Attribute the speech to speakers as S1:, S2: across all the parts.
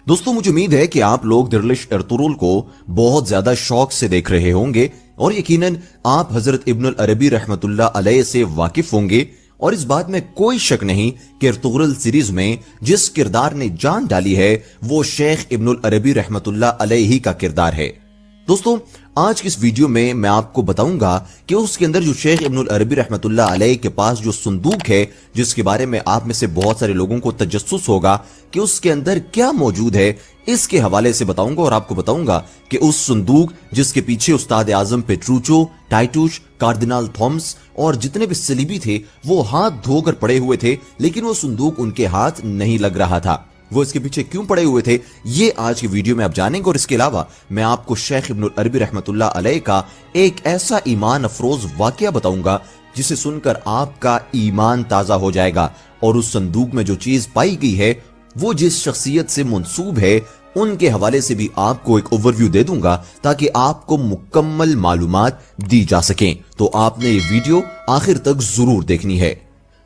S1: दोस्तों मुझे उम्मीद है कि आप लोग दिरलिश एर्तुगरुल को बहुत ज्यादा शौक से देख रहे होंगे और यकीनन आप हजरत इब्न अल अरबी रहमतुल्लाह अलैह से वाकिफ होंगे और इस बात में कोई शक नहीं कि एर्तुगरुल सीरीज में जिस किरदार ने जान डाली है वो शेख इब्न अल अरबी रहमतुल्लाह अलैह ही का किरदार है। दोस्तों आज की इस वीडियो में मैं आपको बताऊंगा कि उसके अंदर जो शेख इब्न अल अरबी रहमतुल्लाह अलैह के पास जो संदूक है, जिसके बारे में आप में से बहुत सारे लोगों को तजस्सुस होगा कि उसके अंदर क्या मौजूद है, इसके हवाले से बताऊंगा और आपको बताऊंगा कि उस संदूक जिसके पीछे उस्ताद आजम पेट्रूचो, टाइटुस, कार्दिनाल थॉमस और जितने भी सलीबी थे वो हाथ धोकर पड़े हुए थे, लेकिन वो संदूक उनके हाथ नहीं लग रहा था। वो इसके पीछे क्यों पड़े हुए थे ये आज की वीडियो में आप जानेंगे। और इसके अलावा मैं आपको शेख इब्न अल अरबी रहमतुल्लाह अलैह का एक ऐसा ईमान अफरोज वाकया बताऊंगा जिसे सुनकर आपका ईमान ताजा हो जाएगा और उस संदूक में जो चीज पाई गई है वो जिस शख्सियत से मंसूब है उनके हवाले से भी आपको एक ओवरव्यू दे दूंगा ताकि आपको मुकम्मल मालूमात दी जा सकें। तो आपने ये वीडियो आखिर तक जरूर देखनी है।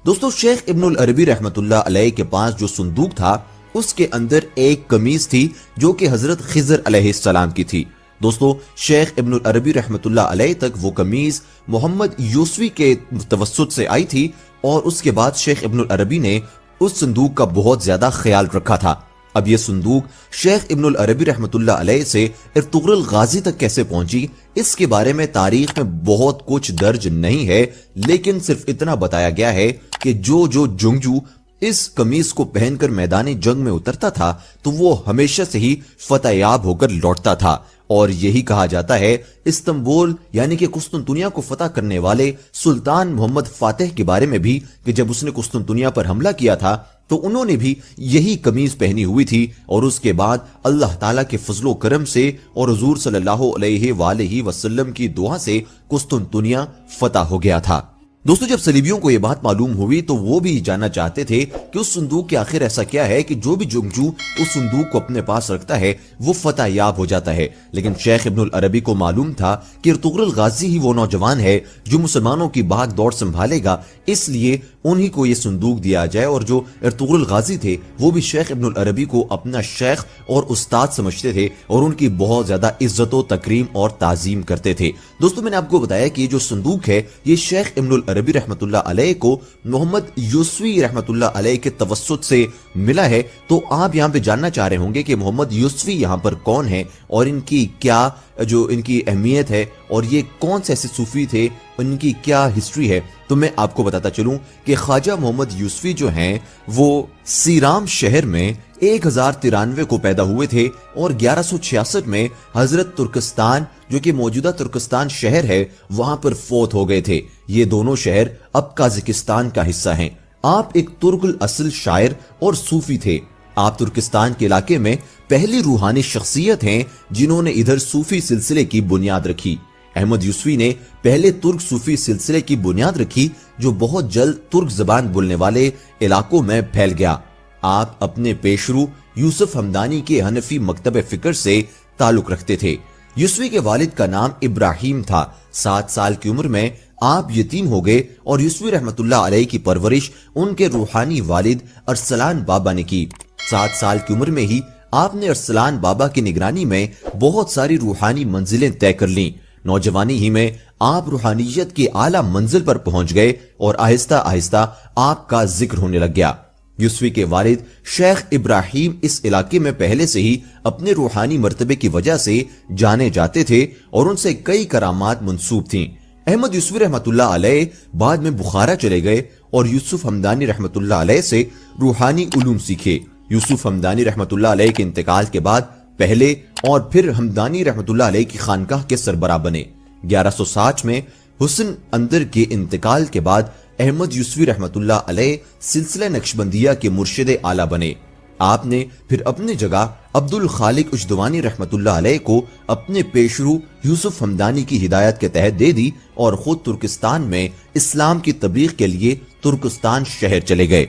S1: दोस्तों शेख इब्न अल अरबी रहमतुल्लाह अलैह के पास जो संदूक था उसके अंदर एक कमीज थी जो कि हजरत खिजर अलैहिस्सलाम की थी। दोस्तों शेख इब्न अल अरबी रहमतुल्लाह अलैह तक वो कमीज मोहम्मद यूसुफी के तवस्सुत से आई थी और उसके बाद शेख इब्न अल अरबी ने उस संदूक का बहुत ज्यादा ख्याल रखा था। अब ये संदूक शेख इब्न अल अरबी रहमतुल्लाह अलैह से एर्तुगरुल गाजी तक कैसे पहुंची इसके बारे में तारीख में बहुत कुछ दर्ज नहीं है, लेकिन सिर्फ इतना बताया गया है कि जो जंगजू इस कमीज को पहनकर मैदानी जंग में उतरता था तो वो हमेशा से ही फतेहयाब होकर लौटता था। और यही कहा जाता है इस्तांबुल यानी कि कुस्तुनतुनिया को फतह करने वाले सुल्तान मोहम्मद फातिह के बारे में भी कि जब उसने कुस्तुनतुनिया पर हमला किया था तो उन्होंने भी यही कमीज पहनी हुई थी और उसके बाद अल्लाह ताला के फजलो करम से और हुजूर सल्लल्लाहु अलैहि वसल्लम की दुआ से कुस्तुनतुनिया फतह हो गया था। दोस्तों जब सलीबियों को यह बात मालूम हुई तो वो भी जानना चाहते थे कि उस संदूक के आखिर ऐसा क्या है कि जो भी जंगजू उस संदूक को अपने पास रखता है वो फतेहयाब हो जाता है। लेकिन शेख इब्न अल अरबी को मालूम था कि एर्तुगरुल गाजी ही वो नौजवान है जो मुसलमानों की भाग दौड़ संभालेगा, इसलिए उन्हीं को ये संदूक दिया जाए। और जो एर्तुगरुल गाजी थे वो भी शेख इब्न अल अरबी को अपना शेख और उस्ताद समझते थे और उनकी बहुत ज्यादा इज्जत व तकरीम और ताजीम करते थे। दोस्तों मैंने आपको बताया कि ये जो संदूक है ये शेख इब्न अल अरबी रहमतुल्लाह अलैह को मोहम्मद यूसुफी रहमतुल्लाह अलैह के तवस्सुत से मिला है। तो आप यहाँ पे जानना चाह रहे होंगे कि मोहम्मद यूसुफी यहाँ पर कौन है और इनकी क्या जो इनकी अहमियत है और ये कौन से ऐसे सूफी थे, इनकी क्या हिस्ट्री है। तो मैं आपको बताता चलूं कि ख्वाजा मोहम्मद यूसुफी जो हैं वो सीराम शहर में 1093 को पैदा हुए थे और 1166 में हजरत तुर्कस्तान जो कि मौजूदा तुर्कस्तान शहर है वहां पर फौत हो गए थे। ये दोनों शहर अब काज़ाकिस्तान का हिस्सा हैं। आप एक तुर्कुल असल शायर और सूफी थे। आप तुर्किस्तान के इलाके में पहली रूहानी शख्सियत हैं जिन्होंने इधर सूफी सिलसिले की बुनियाद रखी। अहमद यूसुफी ने पहले तुर्क सूफी सिलसिले की बुनियाद रखी जो बहुत जल्द तुर्क जबान बोलने वाले इलाकों में फैल गया। आप अपने पेशरू यूसुफ हमदानी के हनफी मकतब फिक्र से ताल्लुक रखते थे। यूसुफी के वालिद का नाम इब्राहिम था। 7 साल की उम्र में आप यतीम हो गए और यूसुफी रहमतुल्लाह अलैह की परवरिश उनके रूहानी वालिद अरसलान बाबा ने की। 7 साल की उम्र में ही आपने अरसलान बाबा की निगरानी में बहुत सारी रूहानी मंजिलें तय कर लीं। नौजवानी ही में आप रूहानियत की आला मंजिल पर पहुंच गए और आहिस्ता आहिस्ता आपका जिक्र होने लग गया। यूसुफी के वालिद शेख इब्राहिम इस इलाके में पहले से ही अपने रूहानी मर्तबे की वजह से जाने जाते थे और उनसे कई करामात मंसूब थीं। अहमद यूसुफी रहमतुल्लाह अलैह बाद में बुखारा चले गए और यूसुफ हमदानी रहमतुल्लाह अलैह से रूहानी उलूम सीखे। यूसुफ हमदानी रहमतुल्लाह अलैह के इंतकाल के बाद पहले और फिर हमदानी रहमतुल्लाह अलैह की खानकाह के सरबराह बने। 1160 में हुस्न अंदर के इंतकाल के बाद अहमद यूसुफी रहमतुल्लाह अलैह सिलसिला नक्शबंदिया के मुर्शिद आला बने। आपने फिर अपनी जगह अब्दुल खालिक उजदवानी रहमतुल्लाह अलैह को अपने पेशरू यूसुफ हमदानी की हिदायत के तहत दे दी और खुद तुर्किस्तान में इस्लाम की तबलीग के लिए तुर्किस्तान शहर चले गए।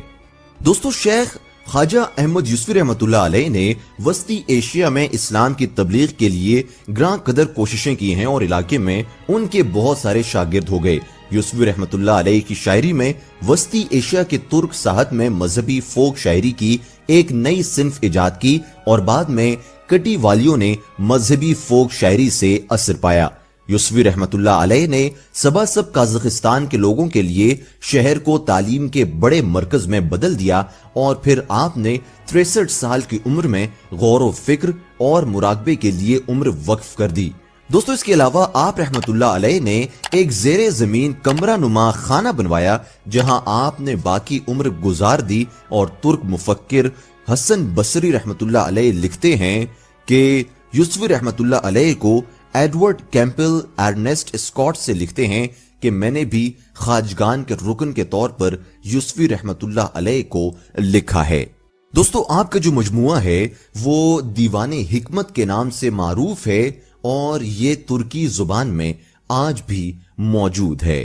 S1: दोस्तों शेख ख्वाजा अहमद यूसुफी रहमतुल्लाह अलैह ने वस्ती एशिया में इस्लाम की तबलीग के लिए ग्रां कदर कोशिशें की हैं और इलाके में उनके बहुत सारे शागिर्द हो गए। यूसुफी रहमतुल्लाह अलैह की शायरी में वस्ती एशिया के तुर्क साहत में मजहबी फोक शायरी की एक नई सिन्फ इजाद की और बाद में कटी वालियों ने मजहबी फोक शायरी से असर पाया। यूसुफी रहमतुल्लाह अलैह ने सबासब काज़ाकिस्तान के लोगों के लिए शहर को तालीम के बड़े मरकज में बदल दिया और फिर आपने 63 साल की उम्र में गौर व फिक्र और मुराकबे के लिए उम्र वक्फ कर दी। दोस्तों, इसके अलावा आप रहमतुल्लाह अलैह ने एक ज़ेरे जमीन कमरा नुमा खाना बनवाया जहां आपने बाकी उम्र गुजार दी। और तुर्क मुफक्किर हसन बसरी रहमतुल्लाह अलैह लिखते हैं कि यूसुफी रहमतुल्लाह अलैह को एडवर्ड कैंपबेल अर्नेस्ट स्कॉट से लिखते हैं कि मैंने भी खाजगान के रुकन के तौर पर यूसुफी रहमतुल्लाह अलैह को लिखा है। दोस्तों, आपका जो मजमुआ है वो दीवाने हिकमत के नाम से मारूफ है और ये तुर्की जुबान में आज भी मौजूद है।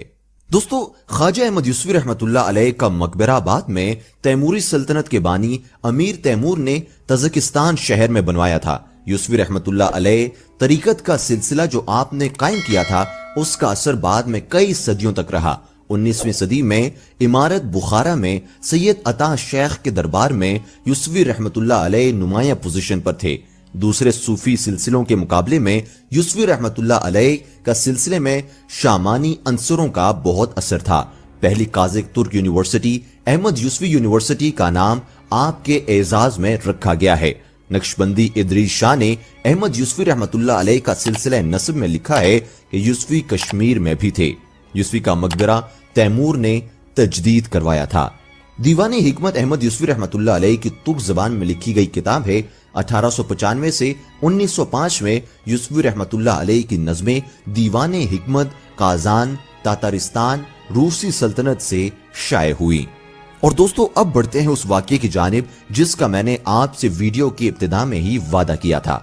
S1: दोस्तों, ख्वाजा अहमद यूसुफी रहमतुल्लाह अलैह का मकबरा बाद में तैमूरी सल्तनत के बानी अमीर तैमूर ने तज़किस्तान शहर में बनवाया था। यूसुफी रहमतुल्लाह अलैह तरीकत का सिलसिला जो आपने कायम किया था उसका असर बाद में कई सदियों तक रहा। 19वीं सदी में इमारत बुखारा में सैयद अता शेख के दरबार में यूसुफी रहमतुल्लाह अलैह नुमाया पोजीशन पर थे। दूसरे सूफी सिलसिलों के मुकाबले में यूसुफी रहमतुल्लाह अलैह का सिलसिले में शामानी अंसरों का बहुत असर था। पहली काज़िक तुर्क यूनिवर्सिटी अहमद यूसुफी यूनिवर्सिटी का नाम आपके एजाज में रखा गया है। नक्शबंदी इदरीस शाह ने अहमद यूसुफी रहमतुल्लाह अलैह का सिलसिला नस्ब में लिखा है कि यूसुफी कश्मीर में भी थे। यूसुफी का मकबरा तैमूर ने तजदीद करवाया था। दीवानी हिकमत अहमद यूसुफी रहमतुल्लाह अलैह की तुर्क जबान में लिखी गई किताब है। 1895 से 1905 में यूसुफी रहमतुल्लाह अलैह की नज़में दीवाने हिकमत काजान तातारिस्तान रूसी सल्तनत से शाये हुई। और दोस्तों, अब बढ़ते हैं उस वाक़ये की जानिब जिसका मैंने आपसे वीडियो की इब्तिदा में ही वादा किया था।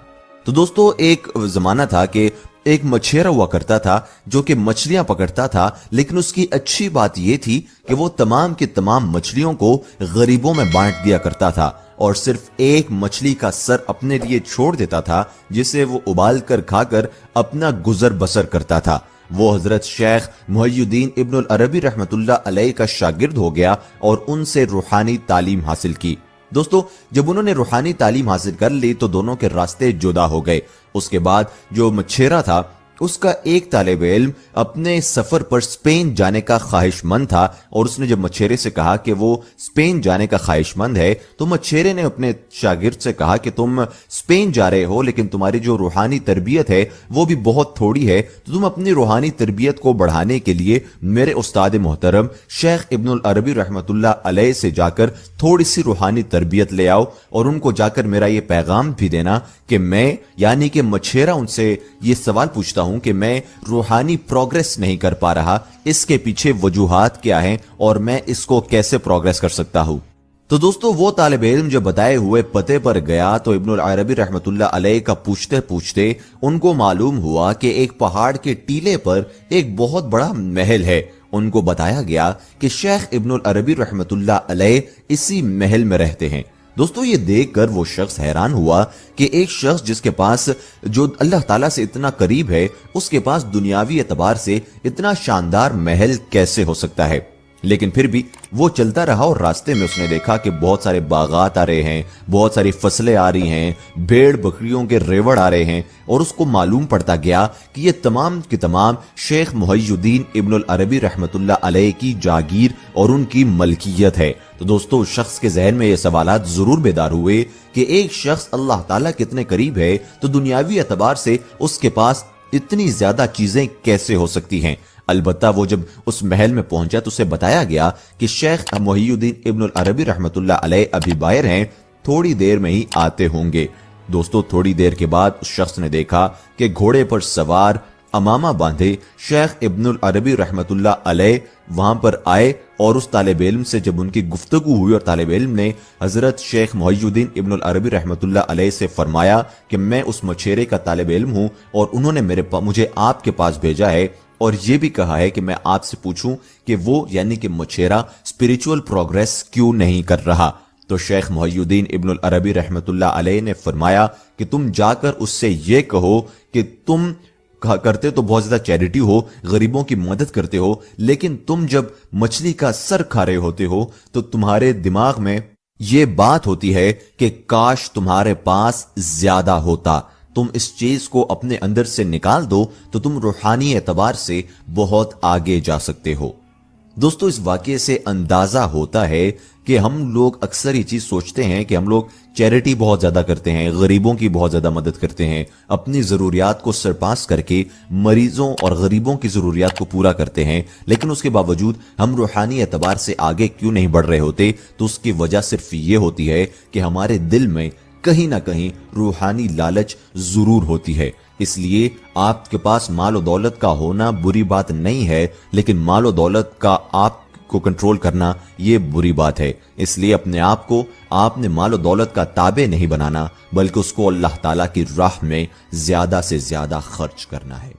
S1: तो दोस्तों, एक जमाना था कि एक मछेरा हुआ करता था जो कि मछलियां पकड़ता था, लेकिन उसकी अच्छी बात यह थी कि वो तमाम की तमाम मछलियों को गरीबों में बांट दिया करता था और सिर्फ एक मछली का सर अपने लिए छोड़ देता था जिसे वो उबाल कर खाकर अपना गुजर बसर करता था। वो हजरत शेख मुहय्यिद्दीन इब्नुल अरबी रहमतुल्लाह अलैह का शागिर्द हो गया और उनसे रूहानी तालीम हासिल की। दोस्तों, जब उन्होंने रूहानी तालीम हासिल कर ली तो दोनों के रास्ते जुदा हो गए। उसके बाद जो मछेरा था उसका एक तालिब इल्म अपने सफर पर स्पेन जाने का ख्वाहिशमंद था और उसने जब मछेरे से कहा कि वो स्पेन जाने का ख्वाहिशमंद है तो मछेरे ने अपने शागिर्द से कहा कि तुम स्पेन जा रहे हो लेकिन तुम्हारी जो रूहानी तरबियत है वो भी बहुत थोड़ी है, तो तुम अपनी रूहानी तरबियत को बढ़ाने के लिए मेरे उस्ताद मोहतरम शेख इब्नुल अरबी रहमतुल्लाह अलैह से जाकर थोड़ी सी रूहानी तरबियत ले आओ और उनको जाकर मेरा ये पैगाम भी देना कि मैं यानी कि मछेरा उनसे ये सवाल पूछता हूं कि मैं रूहानी प्रोग्रेस नहीं कर पा रहा, इसके पीछे वजूहात क्या हैं और मैं इसको कैसे प्रोग्रेस कर सकता हूं। तो दोस्तों, वो तालिब इल्म जो बताए हुए पते पर गया तो इब्नुल अरबी रहमतुल्लाह अलैह का पूछते पूछते उनको मालूम हुआ कि एक पहाड़ के टीले पर एक बहुत बड़ा महल है। उनको बताया गया कि शेख इब्नुल अरबी रहमतुल्लाह अलैह इसी महल में रहते हैं। दोस्तों, ये देखकर वो शख्स हैरान हुआ कि एक शख्स जिसके पास जो अल्लाह ताला से इतना करीब है उसके पास दुनियावी एतबार से इतना शानदार महल कैसे हो सकता है। लेकिन फिर भी वो चलता रहा और रास्ते में उसने देखा कि बहुत सारे बागात आ रहे हैं, बहुत सारी फसलें आ रही हैं, भेड़ बकरियों के रेवड़ आ रहे हैं और उसको मालूम पड़ता गया कि ये तमाम के तमाम शेख मुहय्यिद्दीन इब्नुल अरबी रहमतुल्लाह अलैह की जागीर और उनकी मलकियत है। तो दोस्तों, शख्स के जहन में ये सवालात जरूर बेदार हुए कि एक शख्स अल्लाह ताला कितने करीब है तो दुनियावी एतबार से उसके पास इतनी ज्यादा चीजें कैसे हो सकती हैं। अलबत्ता वो जब उस महल में पहुंचा तो उसे बताया गया कि शेख मुहय्यिद्दीन इब्नुल अरबी रहमतुल्लाह अलैह अभी बाहर हैं, थोड़ी देर में ही आते होंगे। दोस्तों, थोड़ी देर के बाद उस शख्स ने देखा कि घोड़े पर सवार अमामा बांधे शेख इब्नुल अरबी रहमतुल्लाह अलैह वहां पर आए और उस तालिब इल्म से जब उनकी गुफ्तगू हुई और तालिब इल्म ने हजरत शेख मुहय्यिद्दीन इब्नुल अरबी रहमतुल्लाह अलैह से फरमाया कि मैं उस मछेरे का तालिब इल्म हूं और उन्होंने मुझे आपके पास भेजा है और ये भी कहा है कि मैं आपसे पूछूं कि वो यानी कि मछेरा स्पिरिचुअल प्रोग्रेस क्यों नहीं कर रहा। तो शेख मुहय्यिद्दीन इब्नुल अरबी रहमतुल्लाह अलैह ने फरमाया कि तुम जाकर उससे ये कहो कि तुम करते तो बहुत ज्यादा चैरिटी हो, गरीबों की मदद करते हो, लेकिन तुम जब मछली का सर खा रहे होते हो तो तुम्हारे दिमाग में ये बात होती है कि काश तुम्हारे पास ज्यादा होता। तुम इस चीज को अपने अंदर से निकाल दो तो तुम रूहानी एतबार से बहुत आगे जा सकते हो। दोस्तों, इस वाकये से अंदाजा होता है कि हम लोग अक्सर ये चीज सोचते हैं कि हम लोग चैरिटी बहुत ज्यादा करते हैं, गरीबों की बहुत ज्यादा मदद करते हैं, अपनी जरूरियात को सरपास करके मरीजों और गरीबों की जरूरियात को पूरा करते हैं, लेकिन उसके बावजूद हम रूहानी एतबार से आगे क्यों नहीं बढ़ रहे होते? तो उसकी वजह सिर्फ ये होती है कि हमारे दिल में कहीं ना कहीं रूहानी लालच जरूर होती है। इसलिए आपके पास माल और दौलत का होना बुरी बात नहीं है, लेकिन माल और दौलत का आपको कंट्रोल करना यह बुरी बात है। इसलिए अपने आप को आपने माल और दौलत का ताबे नहीं बनाना, बल्कि उसको अल्लाह ताला की राह में ज्यादा से ज्यादा खर्च करना है।